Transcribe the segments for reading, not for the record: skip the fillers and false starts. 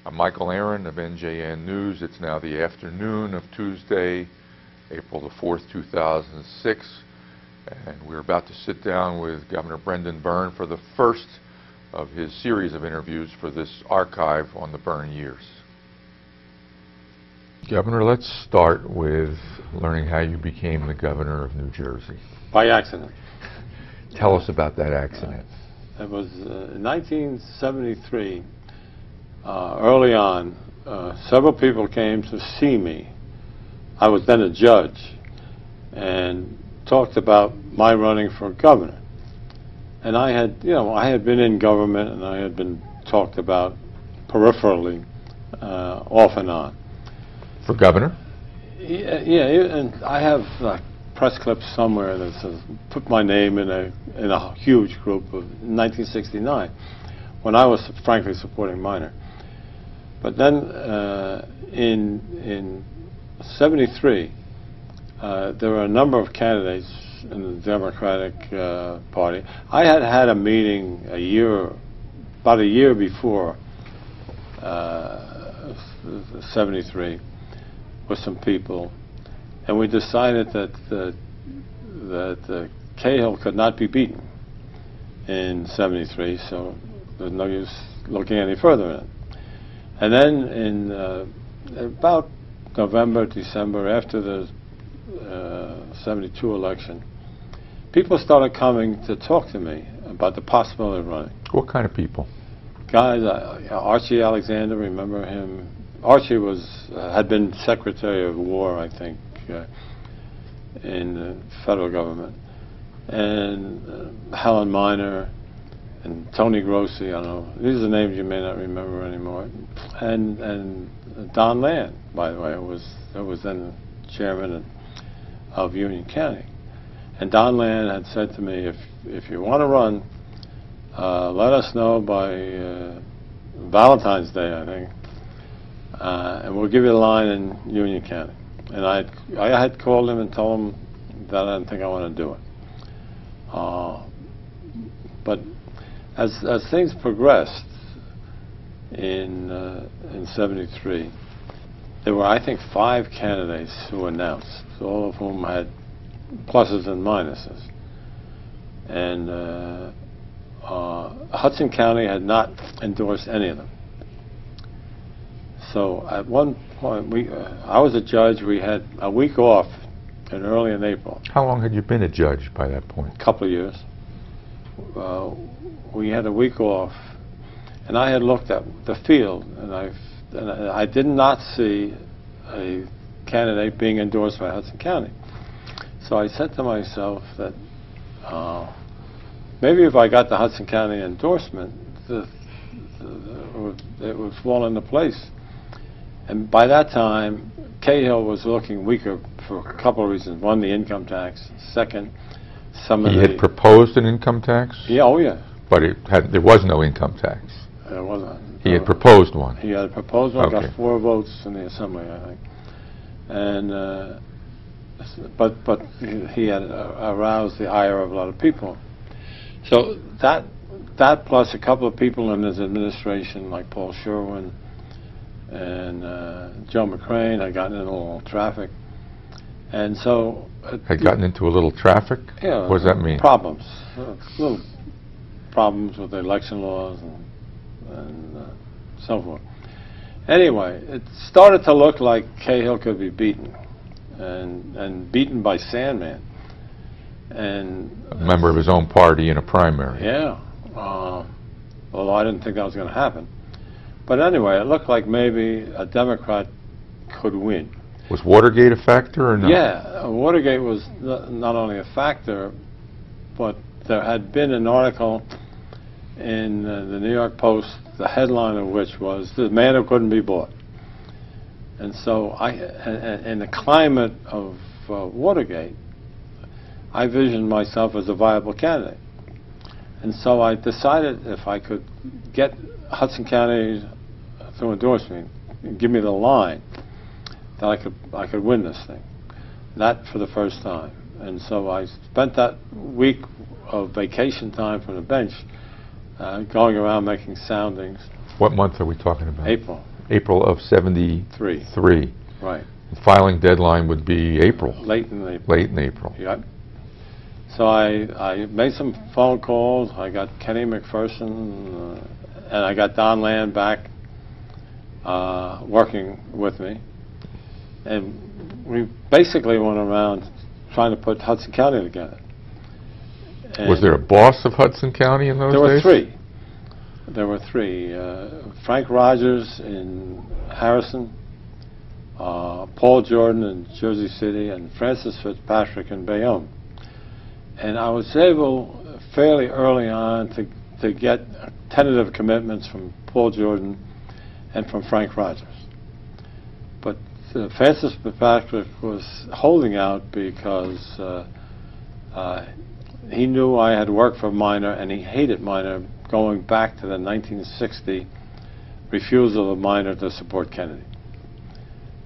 I'm Michael Aron of NJN News. It's now the afternoon of Tuesday, April the 4th, 2006, and we're about to sit down with Governor Brendan Byrne for the first of his series of interviews for this archive on the Byrne years. Governor, let's start with learning how you became the governor of New Jersey. By accident. Tell us about that accident. It was in 1973. Early on, several people came to see me. I was then a judge, and talked about my running for governor. And I had been in government, and I had been talked about peripherally, off and on. For governor? Yeah, and I have press clips somewhere that says put my name in a huge group of 1969, when I was frankly supporting Minor. But then in 73, there were a number of candidates in the Democratic Party. I had had a meeting about a year before 73, with some people, and we decided that Cahill could not be beaten in 73, so there's no use looking any further in it. And then in about November, December, after the 72 election, people started coming to talk to me about the possibility of running. What kind of people? Guys, Archie Alexander, remember him? Archie had been Secretary of War, I think, in the federal government. And Helen Minor, and Tony Grossi, I don't know. These are names you may not remember anymore. And Don Land, by the way, was then chairman of Union County. And Don Land had said to me, if you want to run, let us know by Valentine's Day, I think, and we'll give you a line in Union County. And I had called him and told him that I didn't think I want to do it. But as things progressed in 73, there were, I think, 5 candidates who announced, all of whom had pluses and minuses. And Hudson County had not endorsed any of them. So at one point, I was a judge. We had a week off early in April. How long had you been a judge by that point? A couple of years. We had a week off, and I had looked at the field, and I did not see a candidate being endorsed by Hudson County. So I said to myself that maybe if I got the Hudson County endorsement, it would fall into place. And by that time, Cahill was looking weaker for a couple of reasons. One, the income tax. Second, He had proposed an income tax? Yeah, oh yeah. But there was no income tax. There wasn't. He had proposed one. He had proposed one, Okay. got 4 votes in the Assembly, I think. And but he had aroused the ire of a lot of people. So that plus a couple of people in his administration, like Paul Sherwin and Joe McCrane, had gotten in a little traffic. And so... Had gotten into a little traffic? Yeah. What does that mean? Problems. Little problems with the election laws and so forth. Anyway, it started to look like Cahill could be beaten, and beaten by Sandman. And A member of his own party in a primary. yeah, although I didn't think that was going to happen. But anyway, it looked like maybe a Democrat could win. Was Watergate a factor or not? Yeah, Watergate was not only a factor, but there had been an article in the New York Post, the headline of which was "The Man Who Couldn't Be Bought." And so in the climate of Watergate, I visioned myself as a viable candidate. And so I decided if I could get Hudson County to endorse me, give me the line, that I could win this thing. That for the first time. And so I spent that week of vacation time from the bench going around making soundings. What month are we talking about? April. April of '73. Right. The filing deadline would be April. Late in April. Late in April. Yep. So I made some phone calls. I got Kenny McPherson, and I got Don Land back working with me. And we basically went around trying to put Hudson County together. And Was there a boss of Hudson County in those days? there were three. There were three. Frank Rogers in Harrison, Paul Jordan in Jersey City, and Francis Fitzpatrick in Bayonne. And I was able fairly early on to get tentative commitments from Paul Jordan and from Frank Rogers. But Francis Fitzpatrick was holding out because he knew I had worked for Minor, and he hated Minor going back to the 1960 refusal of Minor to support Kennedy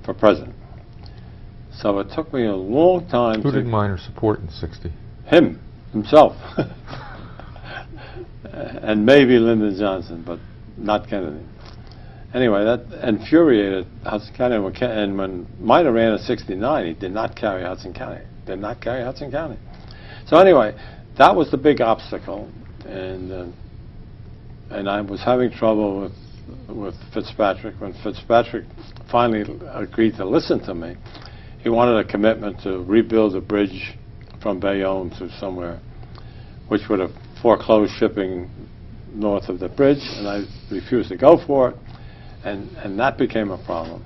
for president. So it took me a long time Who did Minor support in '60? Him, himself. And maybe Lyndon Johnson, but not Kennedy. Anyway, that infuriated Hudson County. And when Minor ran in '69, he did not carry Hudson County. Did not carry Hudson County. So anyway, that was the big obstacle. And I was having trouble with Fitzpatrick. When Fitzpatrick finally agreed to listen to me, he wanted a commitment to rebuild a bridge from Bayonne to somewhere, which would have foreclosed shipping north of the bridge, and I refused to go for it, and that became a problem.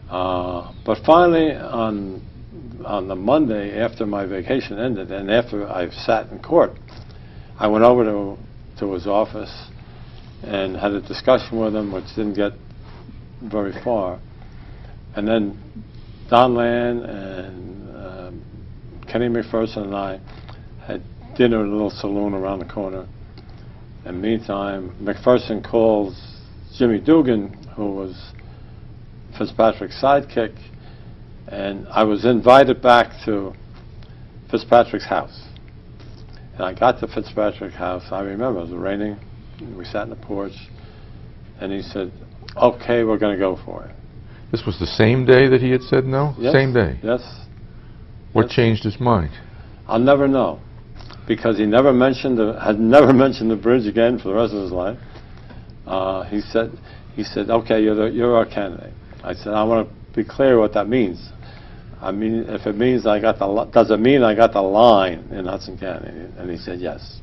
But finally, on the Monday after my vacation ended, and after I sat in court, I went over to his office and had a discussion with him, which didn't get very far. And then Don Land and Kenny McPherson and I had dinner at a little saloon around the corner. And meantime, McPherson calls Jimmy Dugan, who was Fitzpatrick's sidekick, and I was invited back to Fitzpatrick's house. And I got to Fitzpatrick's house. I remember it was raining. We sat in the porch, and he said, "Okay, we're going to go for it." This was the same day that he had said no? Yes. Same day? Yes. What Yes. changed his mind? I'll never know, because he had never mentioned the bridge again for the rest of his life. He said, "Okay, you're our candidate." I said, "I want to be clear what that means. I mean, if it means does it mean I got the line in Hudson County?" And he said, "Yes."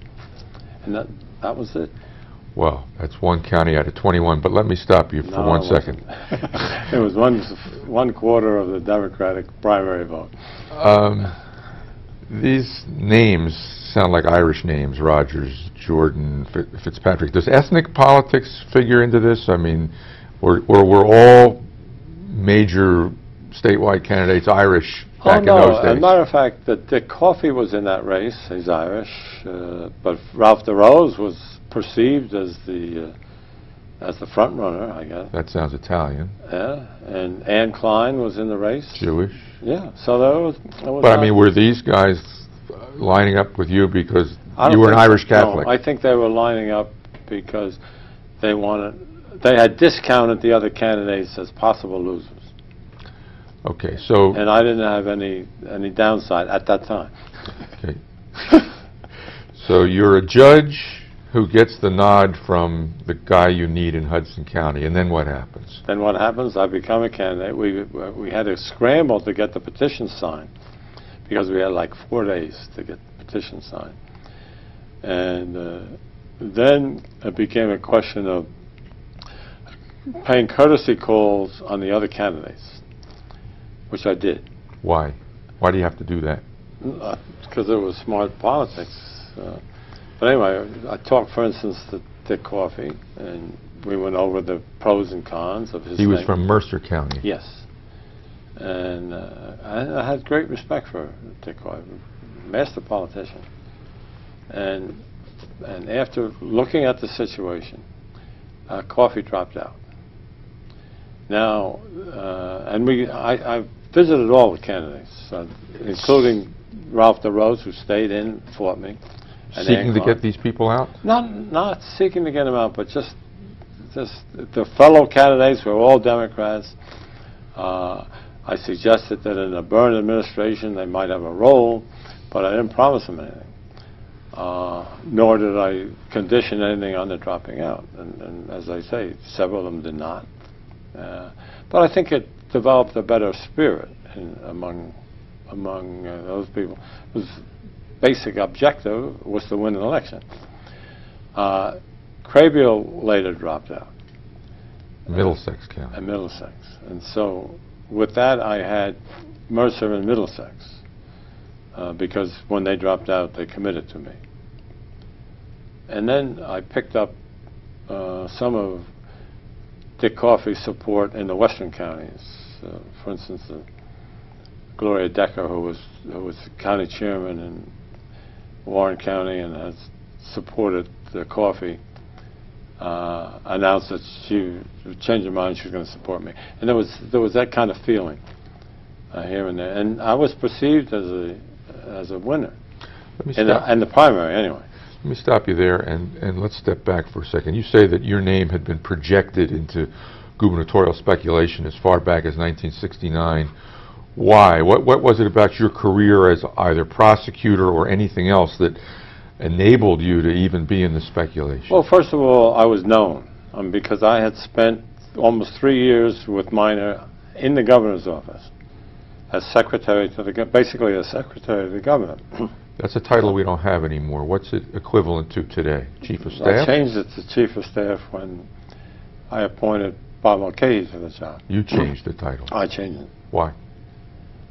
And that was it. Well, that's one county out of 21, but let me stop you for 1 second. It was one quarter of the Democratic primary vote. These names sound like Irish names: Rogers, Jordan, Fitzpatrick. Does ethnic politics figure into this? I mean, or were all major statewide candidates Irish back in those days? As a matter of fact, that Dick Coffey was in that race. He's Irish, but Ralph DeRose was perceived as the front runner, I guess. That sounds Italian. Yeah, and Ann Klein was in the race. Jewish. Yeah, so there was But I mean, were these guys lining up with you because you were an Irish Catholic? No, I think they were lining up because they had discounted the other candidates as possible losers. Okay, so... And I didn't have any downside at that time. Okay. So you're a judge who gets the nod from the guy you need in Hudson County, and then what happens? Then what happens? I become a candidate. We had to scramble to get the petition signed because we had like 4 days to get the petition signed. And then it became a question of paying courtesy calls on the other candidates, which I did. Why? Why do you have to do that? Because it was smart politics. But anyway, I talked, for instance, to Dick Coffey, and we went over the pros and cons of his He was thing. from Mercer County. Yes. And I had great respect for Dick Coffey, master politician. And after looking at the situation, Coffey dropped out. Now, I visited all the candidates, including Ralph DeRose, who stayed in, fought me. Seeking to get these people out? Not seeking to get them out, but just the fellow candidates were all Democrats. I suggested that in the Byrne administration they might have a role, but I didn't promise them anything. Nor did I condition anything on their dropping out. And as I say, several of them did not. But I think it developed a better spirit among those people whose basic objective was to win an election. Craybill later dropped out. Middlesex County. And Middlesex. And so with that I had Mercer and Middlesex. Because when they dropped out, they committed to me. And then I picked up some of Dick Coffey's support in the western counties. For instance, Gloria Decker, who was county chairman in Warren County and has supported Coffey, announced that she would change her mind, she was going to support me. And there was that kind of feeling here and there. And I was perceived as a winner in the primary anyway. Let me stop you there and let's step back for a second. You say that your name had been projected into gubernatorial speculation as far back as 1969. Why? What was it about your career as either prosecutor or anything else that enabled you to even be in the speculation? Well, first of all, I was known because I had spent almost 3 years with Minor in the governor's office as secretary to basically as secretary to the governor. That's a title we don't have anymore. What's it equivalent to today? Chief of Staff? I changed it to Chief of Staff when I appointed Bob Mulcahy to the job. You changed the title? I changed it. Why?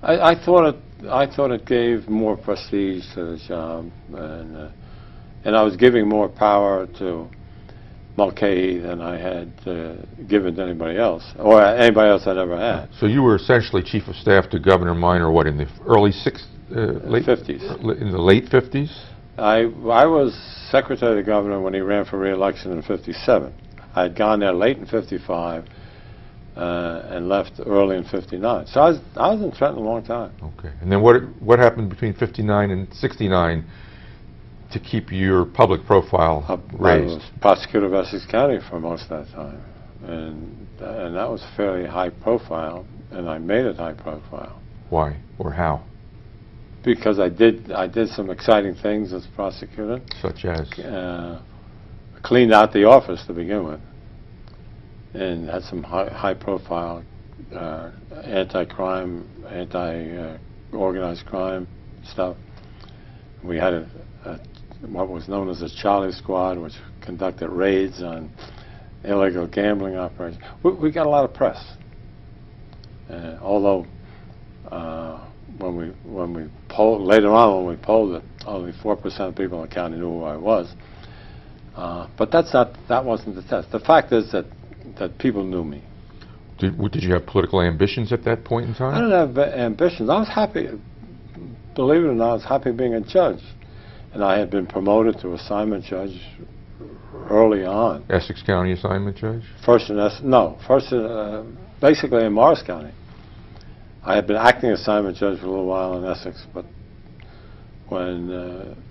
I thought it gave more prestige to the job, and I was giving more power to Mulcahy than I had given to anybody else, or anybody else I'd ever had. So you were essentially Chief of Staff to Governor Minor, what, in the early late 50s? In the late 50s? I was Secretary to the Governor when he ran for re-election in '57. I had gone there late in '55 and left early in '59. So I was in Trenton a long time. Okay. And then what happened between '59 and '69 to keep your public profile raised? I was prosecutor of Essex County for most of that time, and that was fairly high profile, and I made it high profile. Why or how? Because I did some exciting things as prosecutor. Such as? Cleaned out the office to begin with, and had some high profile anti-crime, anti-organized crime stuff. We had what was known as a Charlie Squad, which conducted raids on illegal gambling operations. We got a lot of press, although when we polled later on, when we polled it, only 4% of people in the county knew who I was. But that wasn't the test. The fact is that people knew me. Did you have political ambitions at that point in time? I didn't have ambitions. I was happy. Believe it or not, I was happy being a judge, and I had been promoted to assignment judge early on. Essex County assignment judge? Basically in Morris County. I had been acting assignment judge for a little while in Essex, but when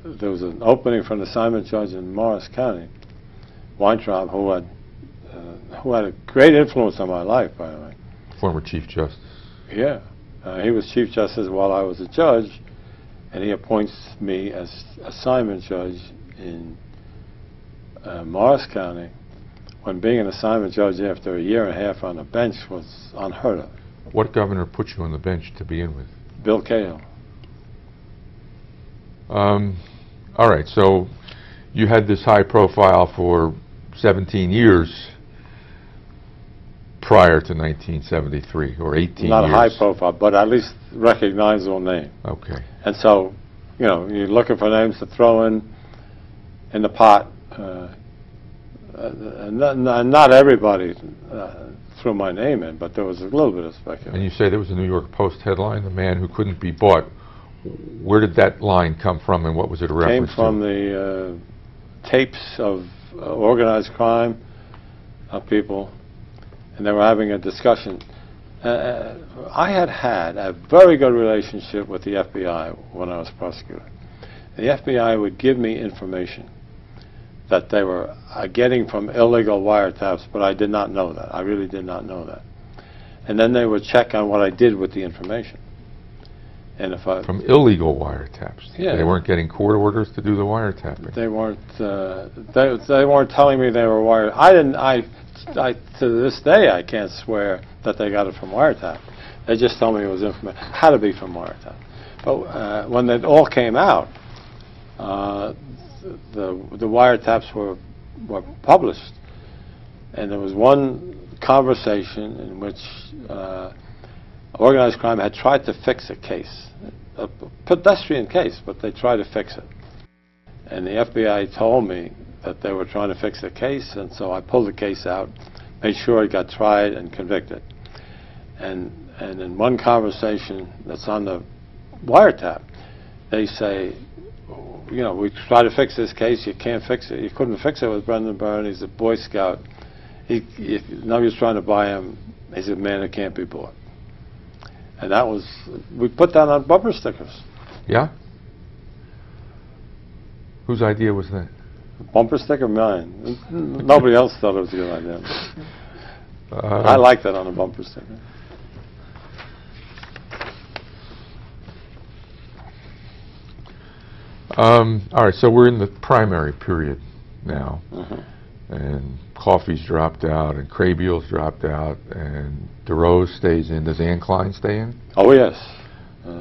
there was an opening for an assignment judge in Morris County, Weintraub, who had a great influence on my life, by the way. Former Chief Justice. Yeah. He was Chief Justice while I was a judge, and he appoints me as assignment judge in Morris County, when being an assignment judge after a year and a half on the bench was unheard of. What governor put you on the bench to begin with? Bill Cahill. All right, so you had this high profile for 17 years prior to 1973, or 18 years. Not a high profile, but at least recognizable name. Okay. And so, you're looking for names to throw in the pot. And not everybody threw my name in, but there was a little bit of speculation. And you say there was a New York Post headline, "The Man Who Couldn't Be Bought." Where did that line come from, and what was it a reference to? Came from the tapes of organized crime people, and they were having a discussion. I had a very good relationship with the FBI when I was prosecutor. The FBI would give me information that they were getting from illegal wiretaps, but I did not know that. I really did not know that. And then they would check on what I did with the information. And if I From illegal wiretaps. Yeah. They weren't getting court orders to do the wiretapping. They weren't. They weren't telling me they were wired. I didn't. I to this day I can't swear that they got it from wiretap. They just told me it was information. Had to be from wiretap. But when it all came out, the wiretaps were published, and there was one conversation in which organized crime had tried to fix a case, a pedestrian case, but they tried to fix it. And the FBI told me that they were trying to fix the case, and so I pulled the case out, made sure it got tried and convicted. And in one conversation that's on the wiretap, they say, you know, we try to fix this case, you can't fix it. You couldn't fix it with Brendan Byrne, he's a Boy Scout. Nobody's trying to buy him. He's a man that can't be bought. And that was, we put that on bumper stickers. Yeah? Whose idea was that? Bumper sticker, mine. Nobody else thought it was a good idea. I like that on a bumper sticker. All right, so we're in the primary period now, and Coffey's dropped out, and Crabiel's dropped out, and DeRose stays in. Does Ann Klein stay in? Oh, yes.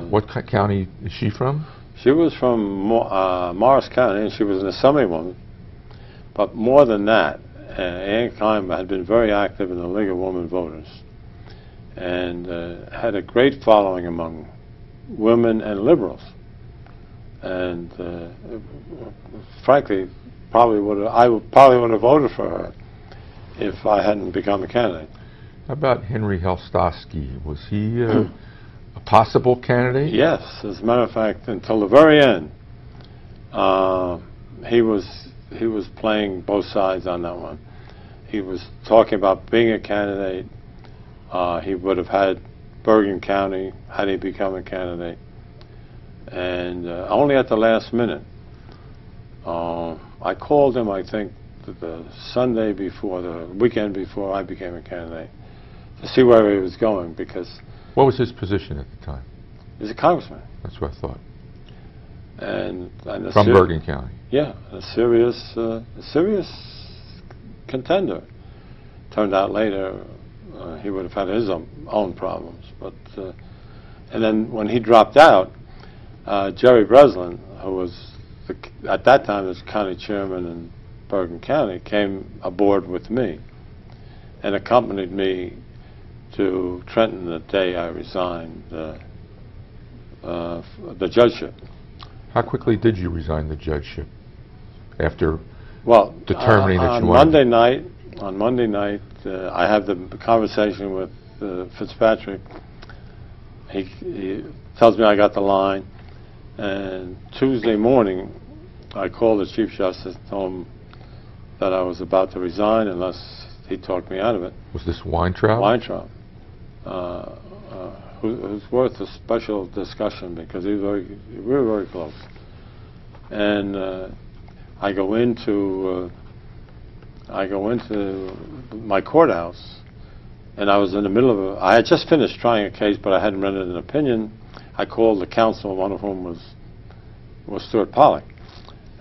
What county is she from? She was from Morris County, and she was an assemblywoman. But more than that, Ann Klein had been very active in the League of Women Voters, and had a great following among women and liberals. And frankly, I probably would have voted for her if I hadn't become a candidate. How about Henry Helstosky? Was he a possible candidate? Yes, as a matter of fact, until the very end, he was playing both sides on that one. He was talking about being a candidate. He would have had Bergen County had he become a candidate. And only at the last minute, I called him, I think, the Sunday before, the weekend before I became a candidate, to see where he was going, because... What was his position at the time? He's a congressman. That's what I thought. And from Bergen County? Yeah, a serious contender. Turned out later he would have had his own problems. But and then when he dropped out, Jerry Breslin, who was at that time was county chairman in Bergen County, came aboard with me and accompanied me to Trenton the day I resigned the judgeship. How quickly did you resign the judgeship after determining that you wanted? On Monday night, I had the conversation with Fitzpatrick. He tells me I got the line. And Tuesday morning, I called the Chief Justice and told him that I was about to resign unless he talked me out of it. Was this Weintraub? Weintraub, who's worth a special discussion because we were very close. And I go into my courthouse, and I was in the middle of I had just finished trying a case, but I hadn't rendered an opinion. I called the counsel, one of whom was Stuart Pollock,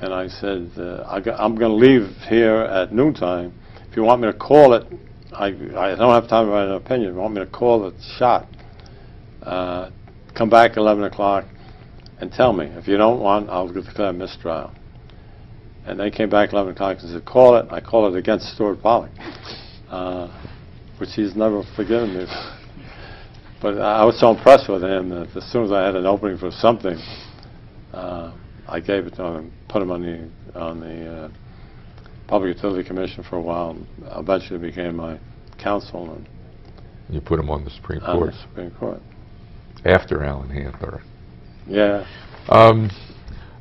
and I said, I'm going to leave here at noontime. If you want me to call it, I don't have time to write an opinion. If you want me to call the shot, come back 11 o'clock and tell me. If you don't want, I'll declare mistrial. And they came back 11 o'clock and said, call it. I called it against Stuart Pollock, which he's never forgiven me. But I was so impressed with him that as soon as I had an opening for something, I gave it to him and put him on the Public Utility Commission for a while. And eventually became my counsel. And you put him on the Supreme Court? On the Supreme Court. After Alan Handler? Yeah.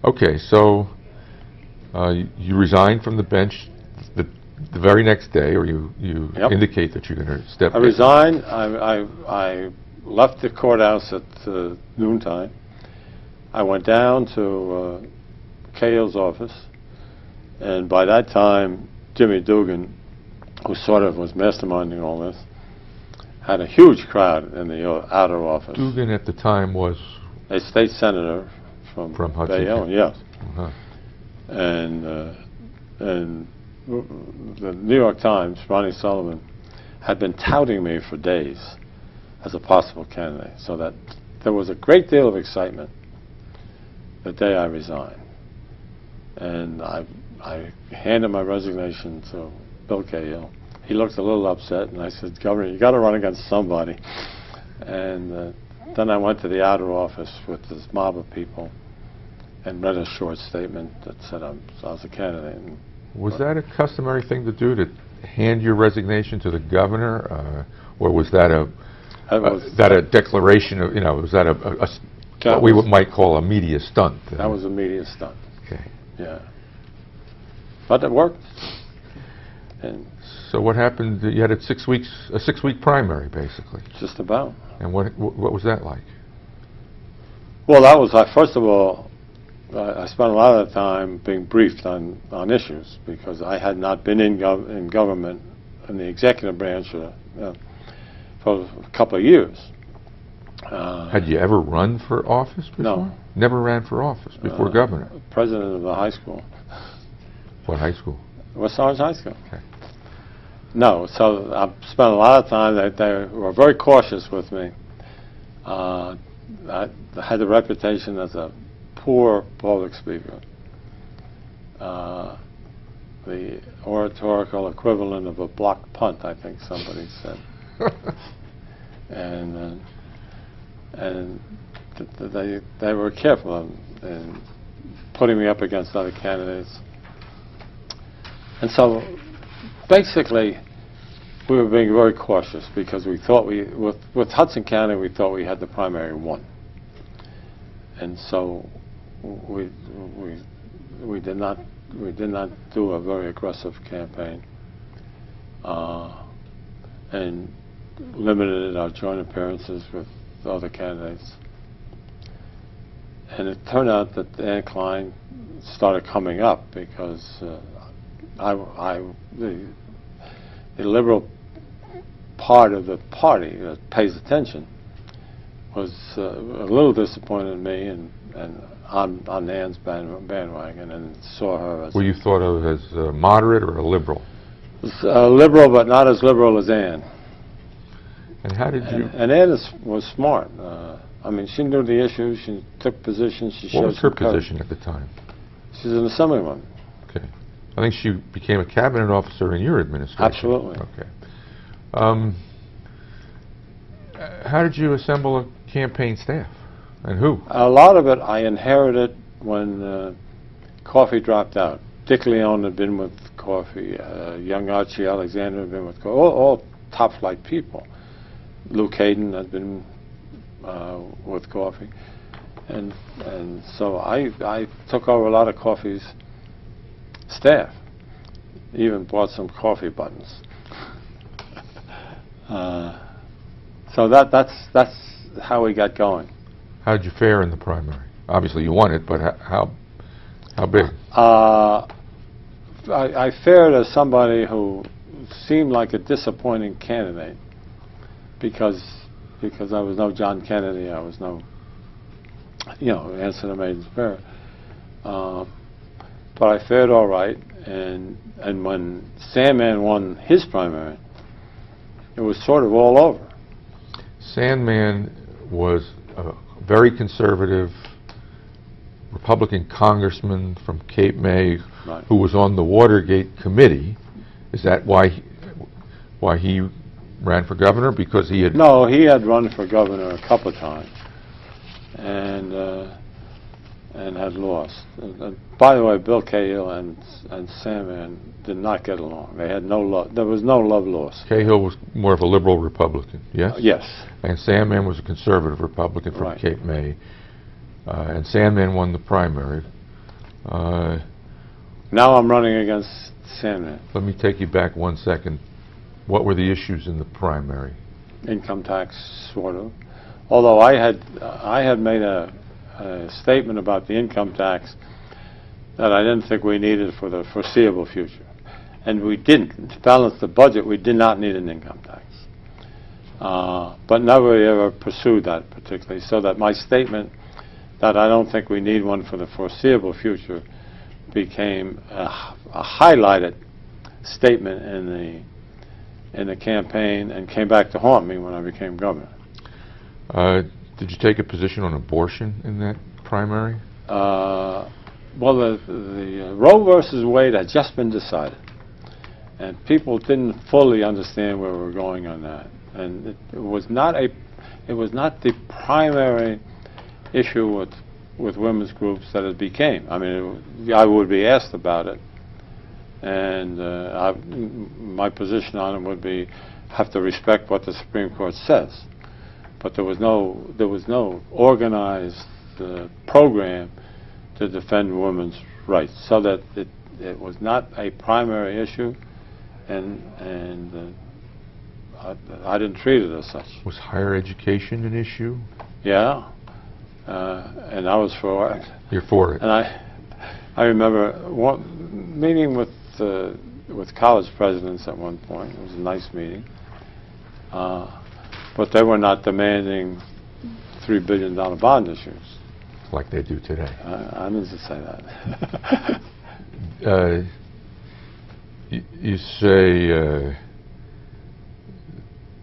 Okay, so you resigned from the bench the very next day, or you Yep. indicate that you're going to step I resigned. I left the courthouse at noontime. I went down to Cahill's office, And by that time, Jimmy Dugan, who sort of was masterminding all this, had a huge crowd in the outer office. Dugan at the time was A state senator from Hudson Bayonne, County. yes. Uh-huh. And the New York Times, Ronnie Sullivan, had been touting me for days as a possible candidate, so that there was a great deal of excitement the day I resigned. And I handed my resignation to Bill Cahill. He looked a little upset, and I said, "Governor, you got to run against somebody." And then I went to the outer office with this mob of people and read a short statement that said I was a candidate. And Was that a customary thing to do, to hand your resignation to the governor, or was that a declaration of, was that what we might call a media stunt? That was a media stunt. Okay. Yeah. But it worked. And So what happened? You had a 6-week primary, basically. just about. And what was that like? Well, that was, first of all, I spent a lot of the time being briefed on issues, because I had not been in government, in the executive branch, for a couple of years. Had you ever run for office before? No. Never ran for office before governor? President of the high school. What high school? West Orange High School. Okay. No, so I spent a lot of time, they were very cautious with me. I had the reputation as a poor public speaker. The oratorical equivalent of a blocked punt, I think somebody said. And they were careful in putting me up against other candidates. And so basically we were being very cautious, because we thought with Hudson County, we thought we had the primary won. And so we did not do a very aggressive campaign, and limited our joint appearances with other candidates. And it turned out that the incline started coming up, because the liberal part of the party that pays attention was a little disappointed in me, and on Nan's bandwagon, and saw her as... Were you thought of as a moderate or a liberal? Liberal, but not as liberal as Ann. And how did you... And Ann was smart. I mean, she knew the issues, she took positions, she showed... What was her some courage. position at the time? She's an assemblywoman. Okay. I think she became a cabinet officer in your administration. Absolutely. Okay. How did you assemble a campaign staff, and who? A lot of it I inherited when Coffey dropped out. Dick Leone had been with Coffey, young Archie Alexander had been with Coffey, all top-flight people. Luke Hayden had been with Coffey. And so I took over a lot of Coffey's staff, even bought some coffee buttons. So that's how we got going. How did you fare in the primary? Obviously you won it, but how big? I fared as somebody who seemed like a disappointing candidate, because I was no John Kennedy, I was no, answer to Maiden's Prayer. But I fared all right, and when Sandman won his primary, it was sort of all over. Sandman was a very conservative Republican congressman from Cape May, Right. who was on the Watergate committee. Is that why he ran for governor? Because he had... No, he had run for governor a couple of times, and had lost. And by the way, Bill Cahill and Sandman did not get along. They had no love. There was no love lost. Cahill was more of a liberal Republican, yes? Yes. And Sandman was a conservative Republican from Right. Cape May. And Sandman won the primary. Now I'm running against Sandman. Let me take you back 1 second. What were the issues in the primary? Income tax, sort of. Although I had made a statement about the income tax that I didn't think we needed for the foreseeable future. And we didn't. To balance the budget, we did not need an income tax. But never ever pursued that particularly, so that my statement that I don't think we need one for the foreseeable future became a highlighted statement in the campaign, and came back to haunt me when I became governor. Did you take a position on abortion in that primary? Well, the Roe versus Wade had just been decided, and people didn't fully understand where we were going on that. And it was not the primary issue with women's groups that it became. I mean, I would be asked about it, and my position on it would be have to respect what the Supreme Court says. But there was no organized program to defend women's rights, so that it was not a primary issue, and I didn't treat it as such. Was higher education an issue? Yeah, and I was for it. You're for it. And I remember meeting with college presidents at one point. It was a nice meeting, but they were not demanding $3 billion bond issues like they do today. I didn't say that. You say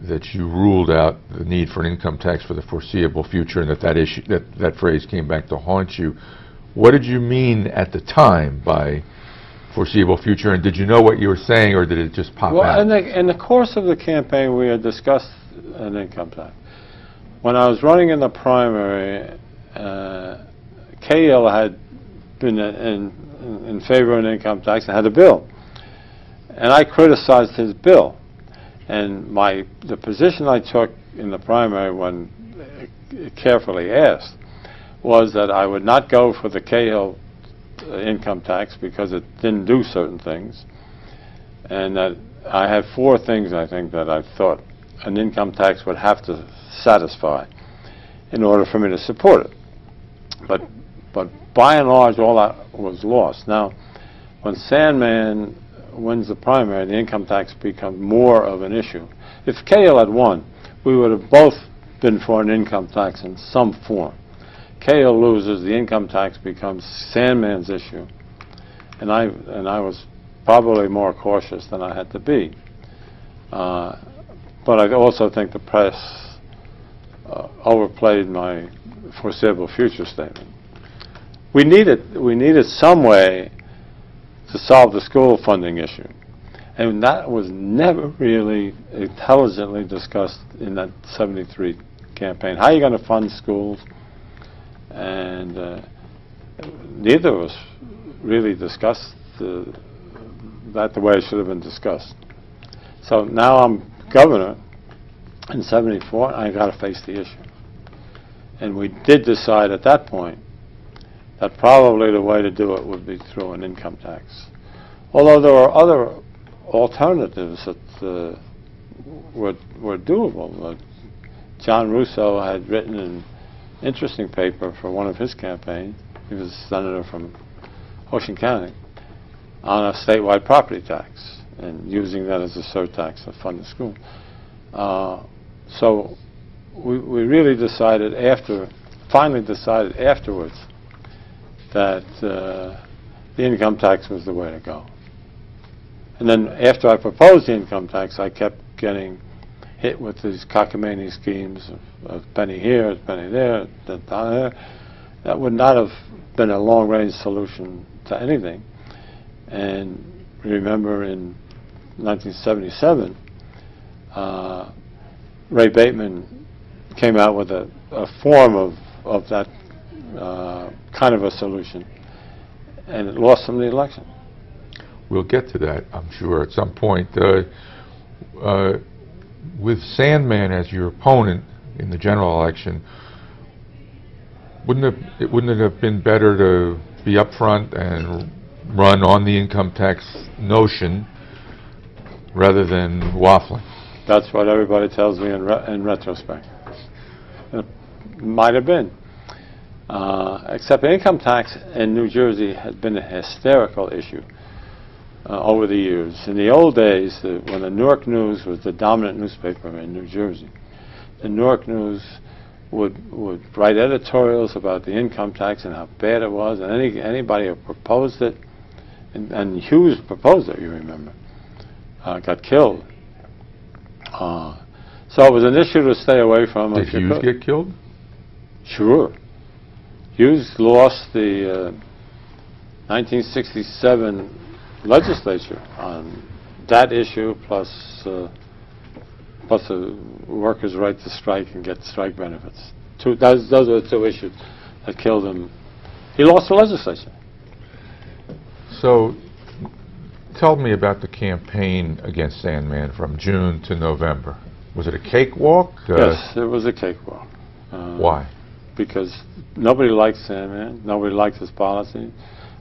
that you ruled out the need for an income tax for the foreseeable future, and that phrase came back to haunt you. What did you mean at the time by foreseeable future, and did you know what you were saying, or did it just pop out? In the course of the campaign, we had discussed an income tax. When I was running in the primary, Cahill had been in favor of an income tax and had a bill, and I criticized his bill. And the position I took in the primary, when carefully asked, was that I would not go for the Cahill income tax because it didn't do certain things, and that I had 4 things, I think, that I thought an income tax would have to satisfy in order for me to support it. But by and large, all that was lost. Now, when Sandman wins the primary, the income tax becomes more of an issue. If Cahill had won, we would have both been for an income tax in some form. Cahill loses, the income tax becomes Sandman's issue, and I was probably more cautious than I had to be. But I also think the press overplayed my foreseeable future statement. We needed some way to solve the school funding issue, and that was never really intelligently discussed in that '73 campaign. How are you going to fund schools? And neither of us really discussed that the way it should have been discussed. So now I'm governor in '74, and I got to face the issue. And we did decide at that point that probably the way to do it would be through an income tax. Although there were other alternatives that were doable. John Russo had written an interesting paper for one of his campaigns. He was a senator from Ocean County, on a statewide property tax and using that as a surtax to fund the school. So we really finally decided afterwards that the income tax was the way to go. And then after I proposed the income tax, I kept getting hit with these cockamamie schemes of penny here, penny there, there. That would not have been a long-range solution to anything. And remember in 1977, Ray Bateman came out with a form of that kind of a solution, and it lost him the election. We'll get to that, I'm sure, at some point. With Sandman as your opponent in the general election, wouldn't it have been better to be upfront and run on the income tax notion rather than waffling? That's what everybody tells me in retrospect. It might have been. Except income tax in New Jersey had been a hysterical issue over the years. In the old days, when the Newark News was the dominant newspaper in New Jersey, the Newark News would write editorials about the income tax and how bad it was, and anybody who proposed it, and Hughes proposed it, you remember, got killed. So it was an issue to stay away from. Did Hughes get killed? Sure. Hughes lost the 1967 legislature on that issue, plus the workers' right to strike and get strike benefits. Those are the two issues that killed him. He lost the legislature. So, tell me about the campaign against Sandman from June to November. Was it a cakewalk? Yes, it was a cakewalk. Why? Because nobody liked Sandman. Nobody liked his policy.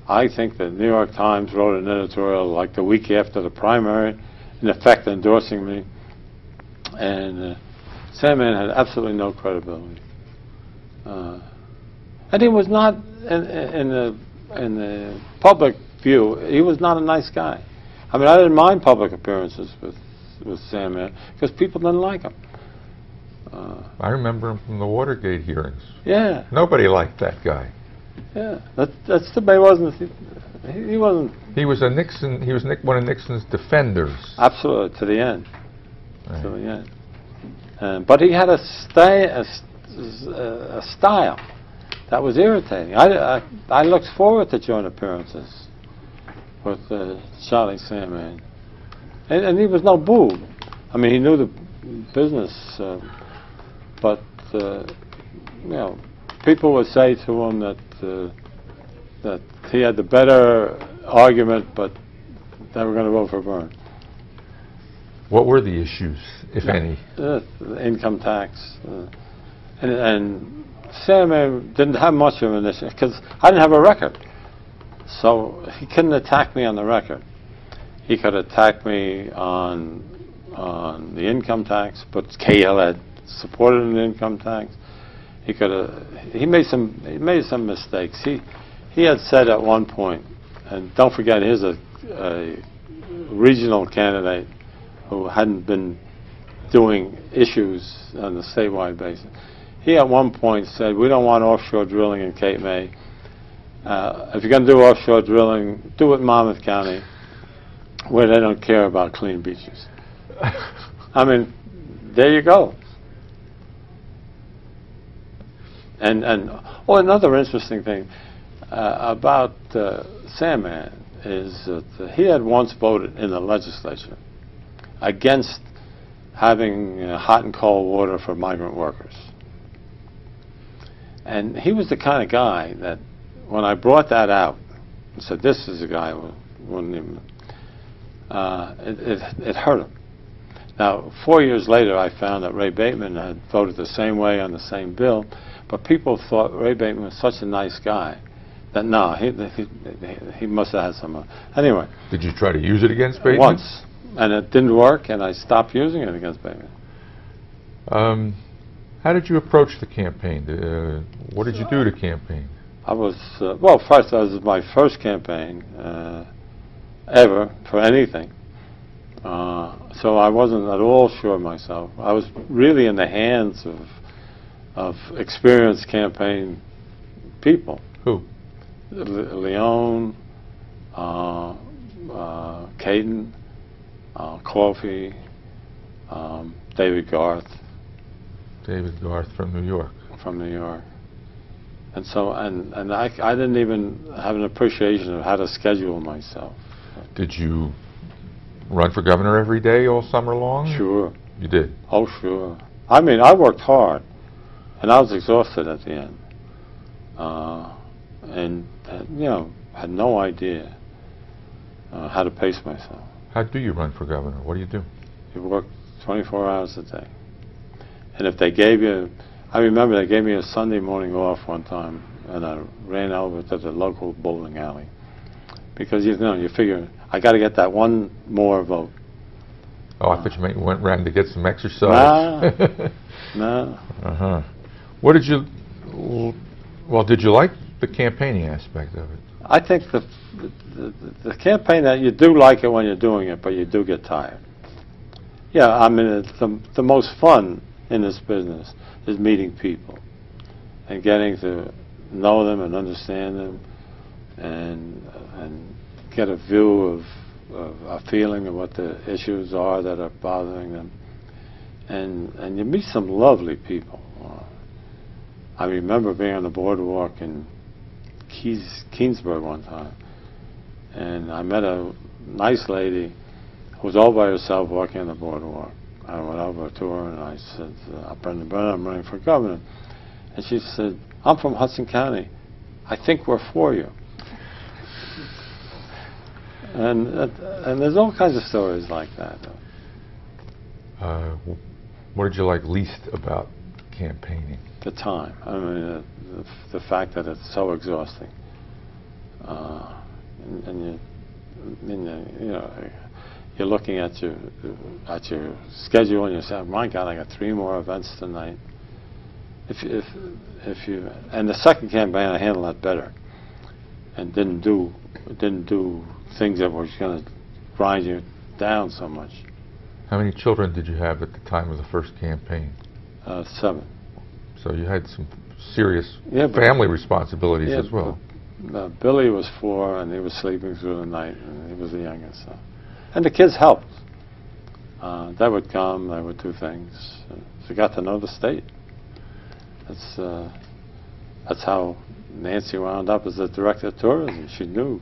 I think the New York Times wrote an editorial like the week after the primary, in effect endorsing me. And Sandman had absolutely no credibility. And he was not, in the public view, he was not a nice guy. I mean, I didn't mind public appearances with Sandman because people didn't like him. I remember him from the Watergate hearings. Yeah. Nobody liked that guy. Yeah. That's too bad. He wasn't. He wasn't. He was a Nixon. He was one of Nixon's defenders. Absolutely, to the end. Right. To the end. But he had a style that was irritating. I looked forward to joint appearances with Charlie Sandman, and he was no boob. I mean, he knew the business, but you know, people would say to him that he had the better argument, but they were going to vote for Byrne. What were the issues, if any? The income tax, and Sandman didn't have much of an issue because I didn't have a record, so he couldn't attack me on the record. He could attack me on the income tax, but KL had supported an income tax. He made some mistakes. He had said at one point, and don't forget, here's a regional candidate who hadn't been doing issues on the statewide basis. He at one point said, "We don't want offshore drilling in Cape May. If you're going to do offshore drilling, do it in Monmouth County, where they don't care about clean beaches." I mean, there you go. And another interesting thing about Sandman is that he had once voted in the legislature against having hot and cold water for migrant workers. And he was the kind of guy that when I brought that out and said, "This is a guy who wouldn't even," it hurt him. Now, 4 years later, I found that Ray Bateman had voted the same way on the same bill, but people thought Ray Bateman was such a nice guy that no, he must have had some. Anyway. Did you try to use it against Bateman? Once, and it didn't work, and I stopped using it against Bateman. How did you approach the campaign? What did you do to campaign? I was well. First, that was my first campaign ever for anything. So I wasn't at all sure of myself. I was really in the hands of experienced campaign people. Who? Leone, Caton, Coffey, David Garth. David Garth from New York. From New York. And so, and I didn't even have an appreciation of how to schedule myself. Did you run for governor every day all summer long? Sure. You did? Oh, sure. I mean, I worked hard, and I was exhausted at the end. And you know, had no idea how to pace myself. How do you run for governor? What do you do? You work 24 hours a day. And if they gave you, I remember they gave me a Sunday morning off one time, and I ran over to the local bowling alley. Because, you know, you figure, I got to get that one more vote. Oh, I thought you went around to get some exercise. No. Uh-huh. What did you Well, did you like the campaigning aspect of it? I think the campaign, that you do like it when you're doing it, but you do get tired. Yeah, I mean, it's the most fun in this business is meeting people and getting to know them and understand them and get a view of a feeling of what the issues are that are bothering them. And you meet some lovely people. I remember being on the boardwalk in Keensburg one time, and I met a nice lady who was all by herself walking on the boardwalk. I went over to her and I said, I'm Brendan Byrne, I'm running for governor. And she said, I'm from Hudson County. I think we're for you. And there's all kinds of stories like that. What did you like least about campaigning? The time. I mean, the fact that it's so exhausting. And you know, you're looking at your schedule and you say, my God, I got 3 more events tonight. If you and the second campaign, I handled that better, and didn't do things that were going to grind you down so much. How many children did you have at the time of the first campaign? 7. So you had some serious Yeah, family responsibilities yeah, as well. Billy was 4, and he was sleeping through the night, and he was the youngest. So. And the kids helped. They would come, they would do things. So got to know the state. That's how Nancy wound up as the director of tourism. She knew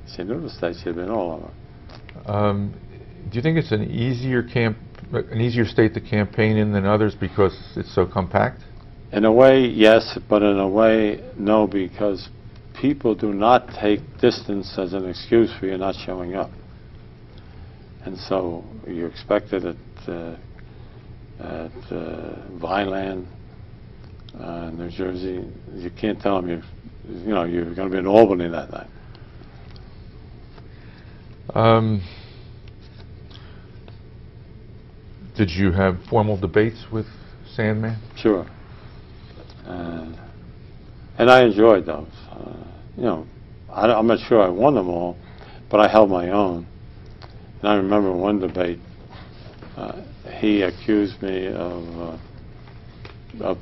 the state. She had been all over. Do you think it's an easier state to campaign in than others because it's so compact? In a way, yes, but in a way, no, because people do not take distance as an excuse for you not showing up. And so you're expected at Vineland, New Jersey. You can't tell them you're going to be in Albany that night. Did you have formal debates with Sandman? Sure. And I enjoyed those. I'm not sure I won them all, but I held my own. And I remember one debate, he accused me of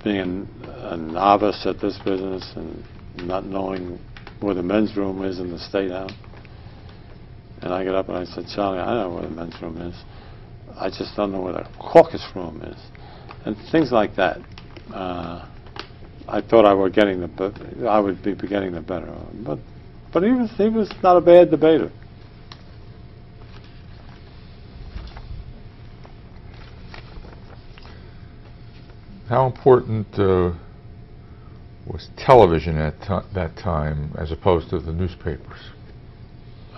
being a novice at this business and not knowing where the men's room is in the State House. And I got up and I said, Charlie, I know where the men's room is. I just don't know where the caucus room is. And things like that. I thought I would be getting the better of him. But he was not a bad debater. How important was television at that time as opposed to the newspapers?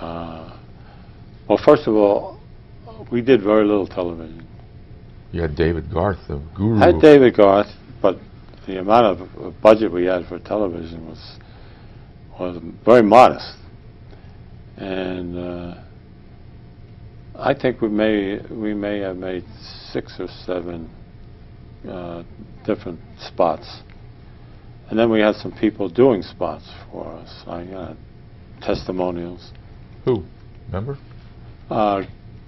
Well, first of all, we did very little television. You had David Garth, the guru. I had David Garth, but the amount of budget we had for television was very modest. And I think we may have made 6 or 7 different spots. And then we had some people doing spots for us, like testimonials. Who? Remember?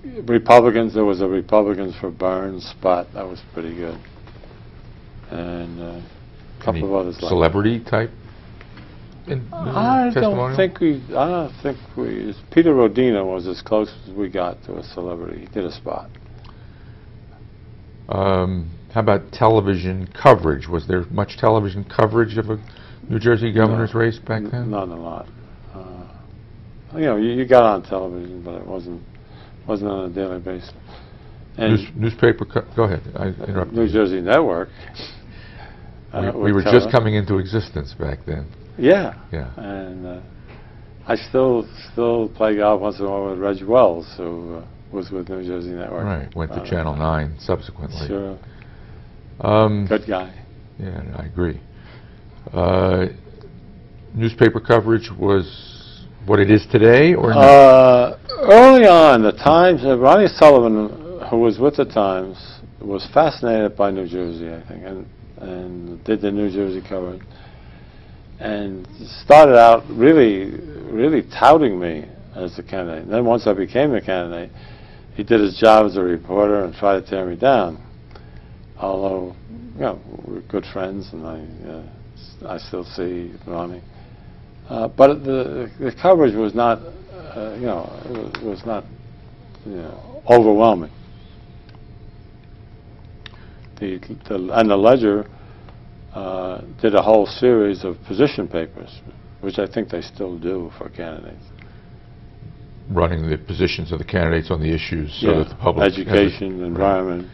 Republicans. There was a Republicans for Byrne spot. That was pretty good. And a couple of others like celebrity type I don't think we, Peter Rodina was as close as we got to a celebrity. He did a spot. How about television coverage? Was there much television coverage of a New Jersey governor's race back then? Not a lot. You got on television, but it wasn't on a daily basis. And newspaper. Go ahead. I interrupted. New Jersey Network. We were just coming into existence back then. Yeah. Yeah. And I still play golf once in a while with Reg Wells, who was with New Jersey Network. Right. Went to Channel 9 subsequently. Sure. Good guy. Yeah, I agree. Newspaper coverage was what it is today, or not? Early on, the Times. Ronnie Sullivan, who was with the Times, was fascinated by New Jersey, I think, and did the New Jersey coverage. and started out really touting me as a candidate. And then once I became a candidate, he did his job as a reporter and tried to tear me down. Although, we're good friends, and I still see Ronnie. But the coverage was not, it was not, overwhelming. And the Ledger did a whole series of position papers, which I think they still do for candidates. Running the positions of the candidates on the issues so that the public... Education, environment. Right.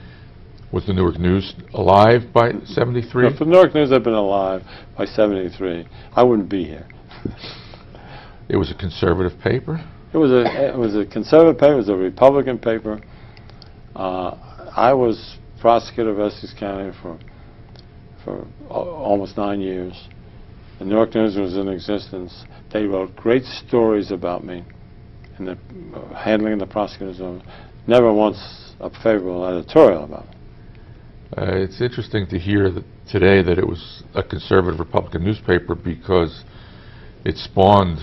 Was the Newark News alive by 73? If the Newark News had been alive by 73, I wouldn't be here. It was a conservative paper? It was a conservative paper. It was a Republican paper. I was prosecutor of Essex County for almost 9 years. The Newark News was in existence. They wrote great stories about me in the handling of the prosecutor's office. Never once a favorable editorial about me. It's interesting to hear that today that it was a conservative Republican newspaper because it spawned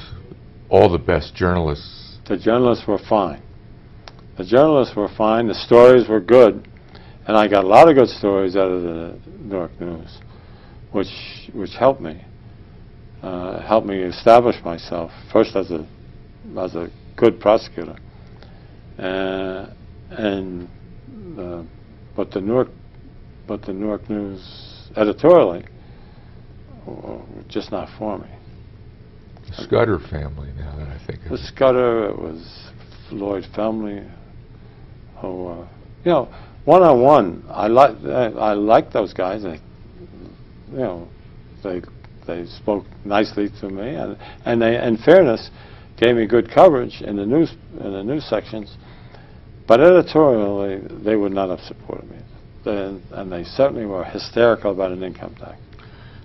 all the best journalists. The journalists were fine. The journalists were fine. The stories were good. And I got a lot of good stories out of the Newark News, which helped me establish myself first as a good prosecutor, but the Newark News editorially just not for me. The Scudder family, now that I think of The it. Scudder, it was Lloyd family, who one-on-one, I like those guys. They spoke nicely to me, and they, in fairness, gave me good coverage in the news sections. But editorially, they would not have supported me, and they certainly were hysterical about an income tax.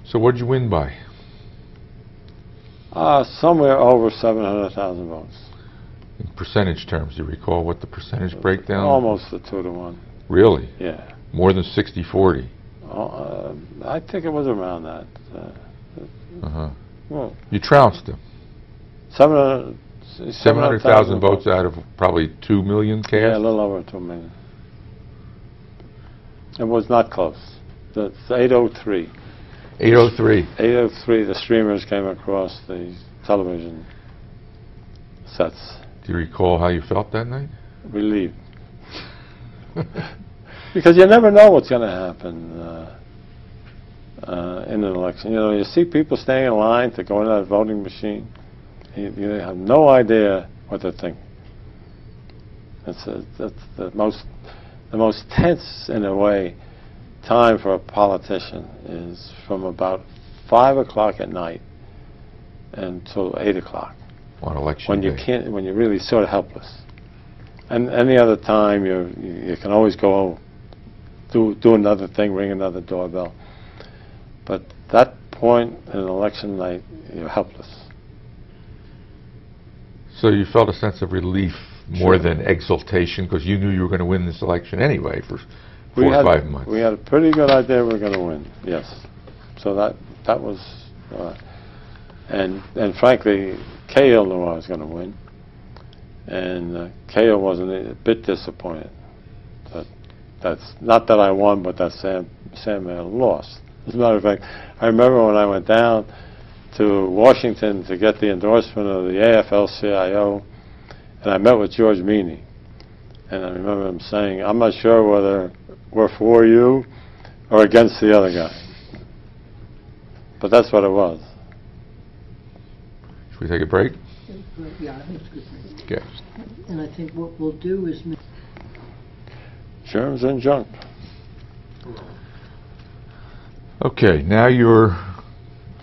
So what did you win by? Somewhere over 700,000 votes. In percentage terms, do you recall what the percentage breakdown? Almost a 2-to-1. Really? Yeah. More than 60-40? I think it was around that. Well, you trounced them. 700,000 votes out of probably 2 million cast? Yeah, a little over 2 million. It was not close. It's 803. 803. 803, the streamers came across the television sets. Do you recall how you felt that night? Relieved. Because you never know what's going to happen in an election. You see people standing in line to go into that voting machine. You have no idea what they're thinking. That's the most tense, in a way, time for a politician is from about 5 o'clock at night until 8 o'clock. On election when day. you can't, when you're really sort of helpless. And any other time, you can always go do another thing, ring another doorbell. But that point in an election night, you're helpless. So you felt a sense of relief more than exultation because you knew you were going to win this election anyway for 4 or 5 months. We had a pretty good idea we were going to win, yes. So that was, and frankly, Cahill knew I was going to win. And Cahill wasn't a bit disappointed. That's not that I won, but that Sam lost. As a matter of fact, I remember when I went down to Washington to get the endorsement of the AFL-CIO, and I met with George Meany. And I remember him saying, "I'm not sure whether we're for you or against the other guy." But that's what it was. Should we take a break? Yeah, I think it's a good thing. Okay. And I think what we'll do is... Germs and junk. Okay, now you're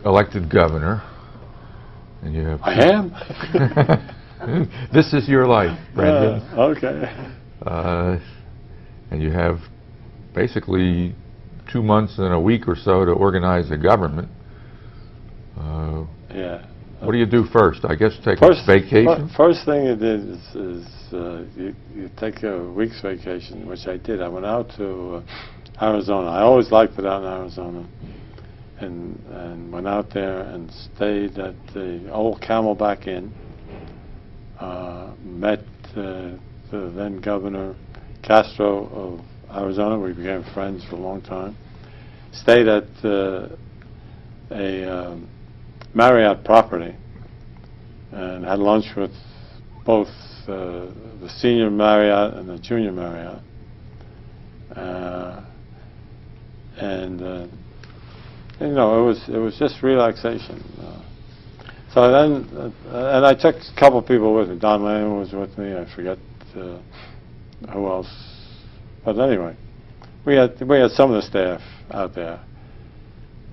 elected governor, and you have... I am? This is your life, Brendan. Okay. And you have basically 2 months and a week or so to organize a government. Yeah. What do you do first? I guess take a vacation? First thing you did is you take a week's vacation, which I did. I went out to Arizona. I always liked it out in Arizona. and went out there and stayed at the old Camelback Inn. Met the then Governor Castro of Arizona. We became friends for a long time. Stayed at a Marriott property and had lunch with both the senior Marriott and the junior Marriott. You know, it was just relaxation. So then, and I took a couple people with me. Don Lane was with me. I forget who else. But anyway, we had some of the staff out there,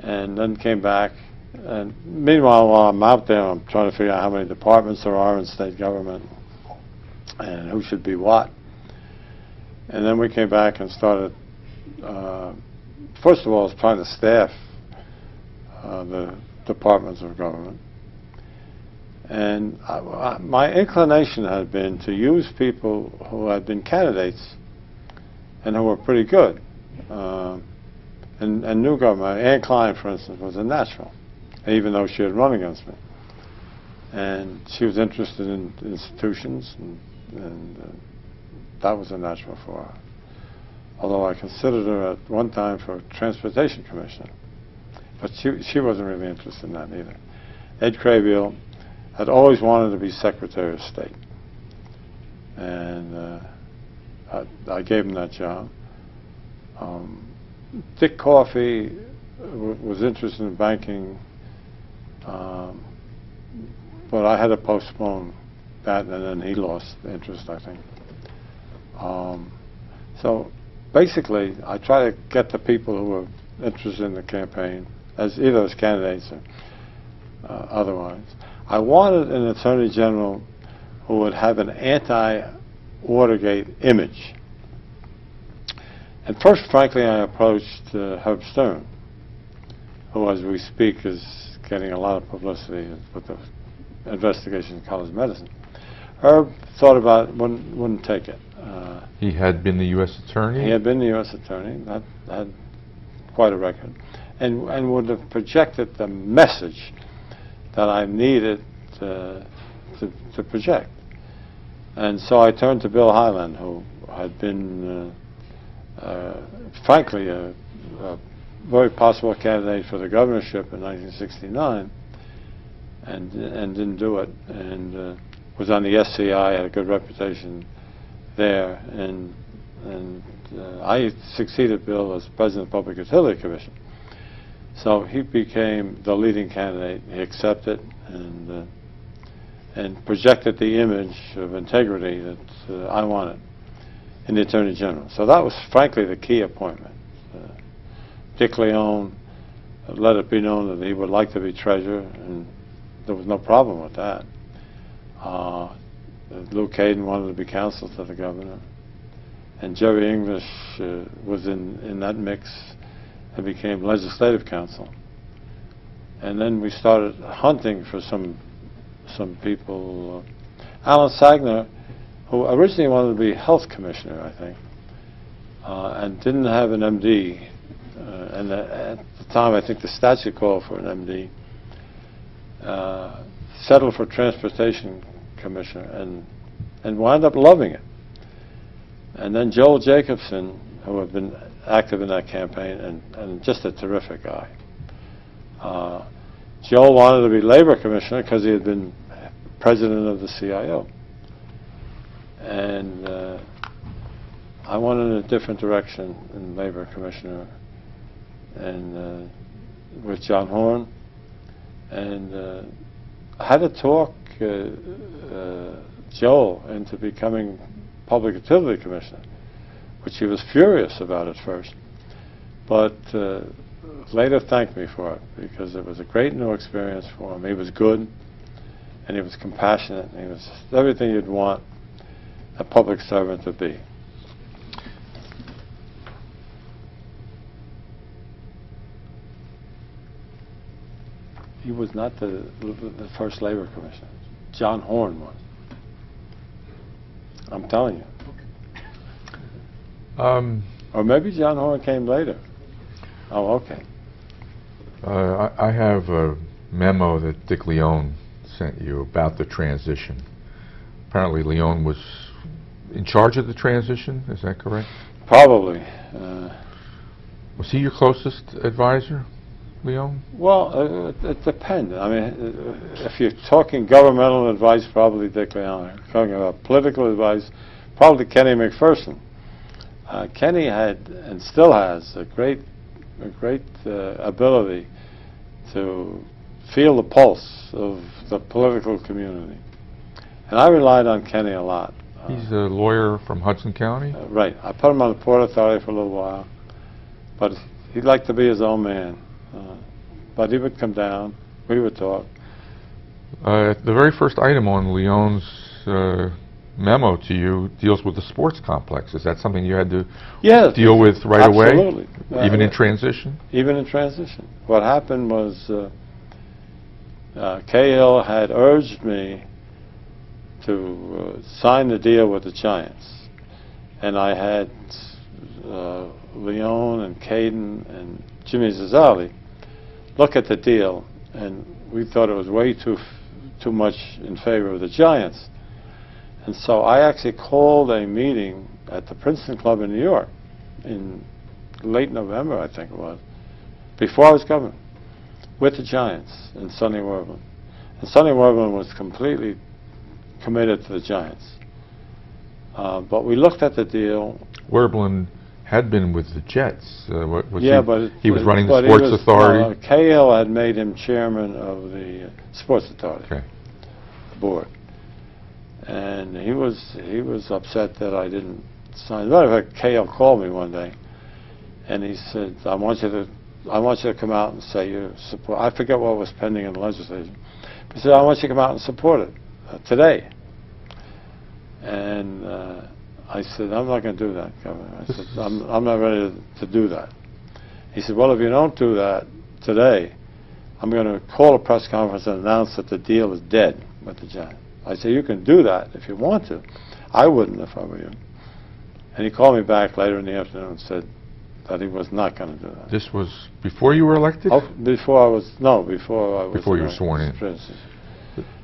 and then came back. And meanwhile, while I'm out there, I'm trying to figure out how many departments there are in state government and who should be what. And then we came back and started. First of all, I was trying to staff the departments of government. And my inclination had been to use people who had been candidates and who were pretty good and knew government. Ann Klein, for instance, was a natural, even though she had run against me. And she was interested in institutions, and that was a natural for her. Although I considered her at one time for transportation commissioner. But she wasn't really interested in that either. Ed Craybill had always wanted to be Secretary of State. And I gave him that job. Dick Coffey was interested in banking, but I had to postpone that, and then he lost interest, I think. So basically, I try to get the people who were interested in the campaign, as either as candidates or otherwise. I wanted an Attorney General who would have an anti-Watergate image. And first, frankly, I approached Herb Stern, who, as we speak, is getting a lot of publicity with the investigation in College of Medicine. Herb thought about it, wouldn't take it. He had been the U.S. Attorney? He had been the U.S. Attorney. That had quite a record. And would have projected the message that I needed to project. And so I turned to Bill Hyland, who had been, frankly, a very possible candidate for the governorship in 1969, and didn't do it, and was on the SCI, had a good reputation there, and I succeeded Bill as president of the Public Utility Commission. So he became the leading candidate. He accepted and projected the image of integrity that I wanted in the Attorney General. So that was, frankly, the key appointment. Dick Leone let it be known that he would like to be treasurer, and there was no problem with that. Lou Caden wanted to be counsel to the governor, and Jerry English was in that mix and became legislative counsel. And then we started hunting for some people. Alan Sagner, who originally wanted to be health commissioner, I think, and didn't have an MD. And at the time, I think the statute called for an MD. Settled for transportation commissioner and wound up loving it. And then Joel Jacobson, who had been active in that campaign, and just a terrific guy. Joel wanted to be labor commissioner because he had been president of the CIO. And I wanted a different direction in labor commissioner, and with John Horn. And I had to talk Joel into becoming Public Utility Commissioner, which he was furious about at first, but later thanked me for it, because it was a great new experience for him. He was good, and he was compassionate, and he was everything you'd want a public servant to be. He was not the first labor commissioner. John Horn was. I'm telling you. Or maybe John Horn came later. Oh, okay. I have a memo that Dick Leone sent you about the transition. Apparently Leone was in charge of the transition, is that correct? Probably. Was he your closest advisor, Leone? Well, it depends. I mean, if you're talking governmental advice, probably Dick Leone. If you're talking about political advice, probably Kenny McPherson. Kenny had and still has a great ability to feel the pulse of the political community. And I relied on Kenny a lot. He's a lawyer from Hudson County? Right. I put him on the Port Authority for a little while. But he liked to be his own man. But he would come down. We would talk. The very first item on Leone's memo to you deals with the sports complex. Is that something you had to deal with right absolutely. away? Even in transition? Even in transition. What happened was Cahill had urged me to sign the deal with the Giants. And I had Leone and Caden and Jimmy Zazzali look at the deal, and we thought it was way too much in favor of the Giants. And so I actually called a meeting at the Princeton Club in New York in late November, I think it was, before I was governor, with the Giants and Sonny Werblin. And Sonny Werblin was completely committed to the Giants. But we looked at the deal. Werblin had been with the Jets. He was running but the Sports Authority? Cahill had made him chairman of the Sports Authority board. And he was upset that I didn't sign. As a matter of fact, Cahill called me one day, and he said, I want you to come out and say you support. I forget what was pending in the legislature. He said, I want you to come out and support it today. And I said, I'm not going to do that, Governor. I said, I'm not ready to do that. He said, well, if you don't do that today, I'm going to call a press conference and announce that the deal is dead with the Giants. I said, you can do that if you want to. I wouldn't if I were you. And he called me back later in the afternoon and said that he was not going to do that. This was before you were elected? Oh, before I was Before you were sworn in. President.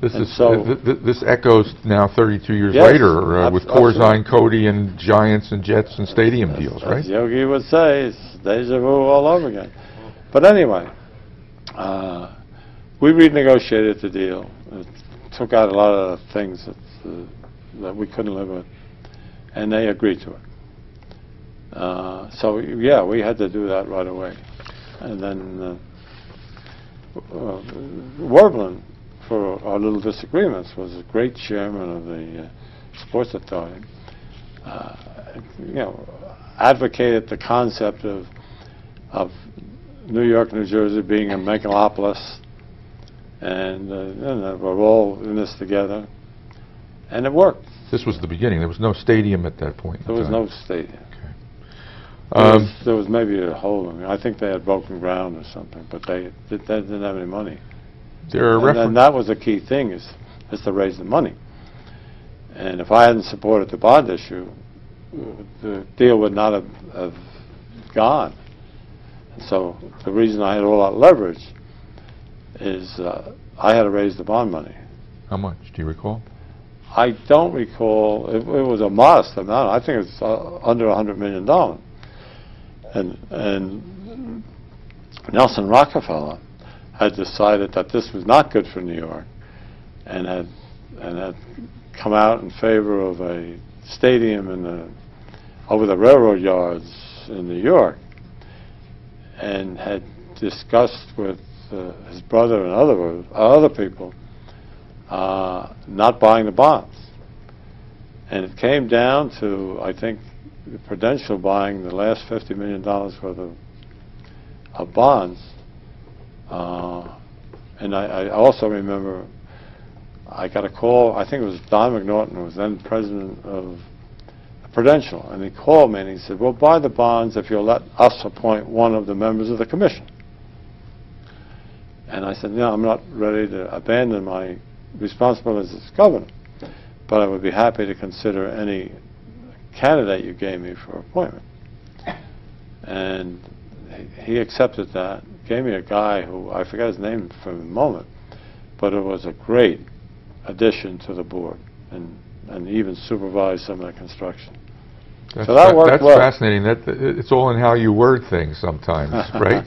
This echoes now 32 years Yes, later with Corzine, Cody, and Giants and Jets and stadium deals, right? As Yogi would say, it's deja vu all over again. But anyway, we renegotiated the deal. It took out a lot of things that we couldn't live with, and they agreed to it. So yeah, we had to do that right away. And then Werblin, for our little disagreements, was a great chairman of the Sports Authority. Advocated the concept of New York, New Jersey being a megalopolis, and we're all in this together, and it worked. This was the beginning. There was no stadium at that point. There was no stadium. Okay. There was maybe a hole in it. I think they had broken ground or something, but they didn't have any money. And that was the key thing, is to raise the money. And if I hadn't supported the bond issue, the deal would not have gone. And so the reason I had all that leverage is I had to raise the bond money. How much? Do you recall? I don't recall. It was a modest amount. I think it's under $100 million. And Nelson Rockefeller had decided that this was not good for New York, and had come out in favor of a stadium over the railroad yards in New York, and had discussed with his brother and other people not buying the bonds. And it came down to, I think, Prudential buying the last $50 million worth of bonds. And I also remember I got a call. I think it was Don McNaughton, who was then president of Prudential, and he called me and he said, "Well, buy the bonds if you'll let us appoint one of the members of the commission." And I said, "No, I'm not ready to abandon my responsibilities as governor, but I would be happy to consider any candidate you gave me for appointment." And he accepted that. gave me a guy who, I forget his name for the moment, but it was a great addition to the board, and even supervised some of the construction. So that worked well. That's fascinating. It's all in how you word things sometimes, right?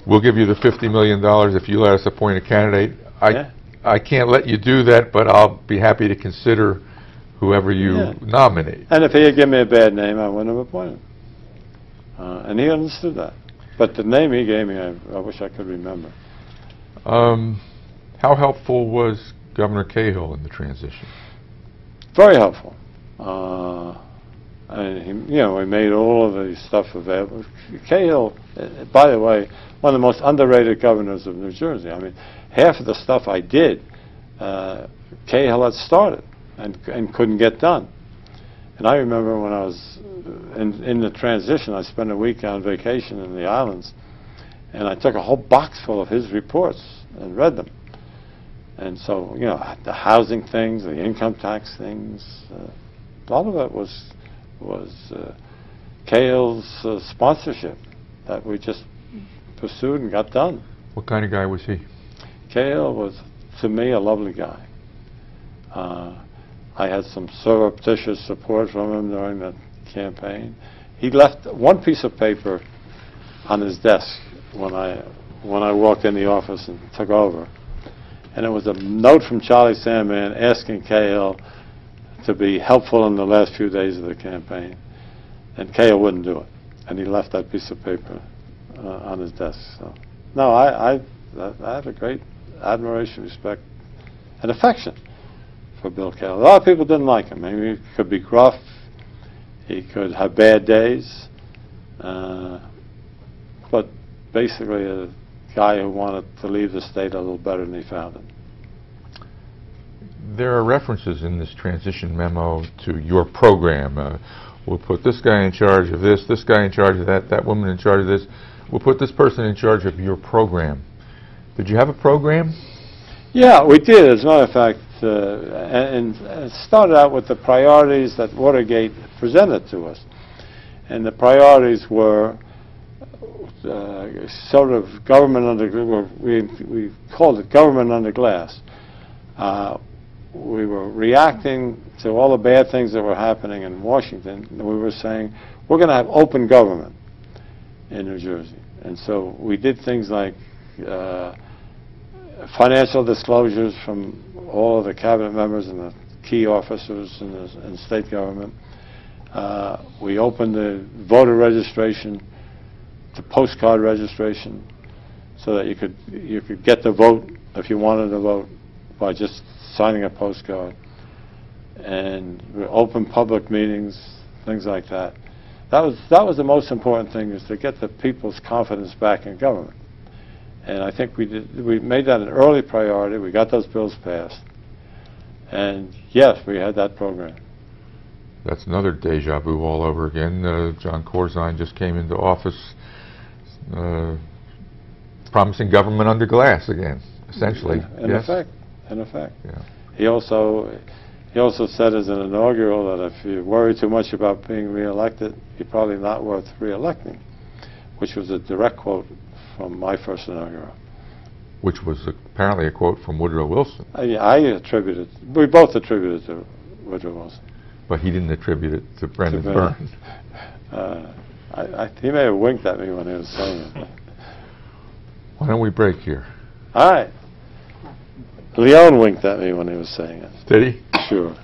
We'll give you the $50 million if you let us appoint a candidate. I can't let you do that, but I'll be happy to consider whoever you nominate. And if he had given me a bad name, I wouldn't have appointed him. And he understood that. But the name he gave me, I wish I could remember. How helpful was Governor Cahill in the transition? Very helpful. And he, we made all of the stuff available. Cahill, by the way, one of the most underrated governors of New Jersey. I mean, half of the stuff I did, Cahill had started and couldn't get done. And I remember when I was in the transition, I spent a week on vacation in the islands, and I took a whole box full of his reports and read them. And so, the housing things, the income tax things, a lot of it was Cahill's sponsorship that we just pursued and got done. What kind of guy was he? Cahill was, to me, a lovely guy. I had some surreptitious support from him during the campaign. He left one piece of paper on his desk when I walked in the office and took over. And it was a note from Charlie Sandman asking Cahill to be helpful in the last few days of the campaign. And Cahill wouldn't do it. And he left that piece of paper on his desk. So, no, I have a great admiration, respect, and affection for Bill Cahill. A lot of people didn't like him. Maybe he could be gruff. He could have bad days. But basically a guy who wanted to leave the state a little better than he found it. There are references in this transition memo to your program. We'll put this guy in charge of this guy in charge of that woman in charge of this. We'll put this person in charge of your program. Did you have a program? Yeah, we did, as a matter of fact. And it started out with the priorities that Watergate presented to us. And the priorities were sort of government under, we called it government under glass. We were reacting to all the bad things that were happening in Washington, and we were saying, we're going to have open government in New Jersey. And so we did things like financial disclosures from all of the cabinet members and the key officers in state government. We opened the voter registration to postcard registration so that you could get to vote if you wanted to vote by just signing a postcard. And we opened public meetings, things like that. That was the most important thing, is to get the people's confidence back in government. And I think we made that an early priority. We got those bills passed. And yes, we had that program. That's another deja vu all over again. John Corzine just came into office promising government under glass again, essentially. In effect. Yeah. He also said as an inaugural that if you worry too much about being reelected, you're probably not worth reelecting, which was a direct quote from my first inaugural. Which was apparently a quote from Woodrow Wilson. We both attributed it to Woodrow Wilson. But he didn't attribute it to Brendan Byrne. He may have winked at me when he was saying it. Why don't we break here? All right. Leon winked at me when he was saying it. Did he? Sure.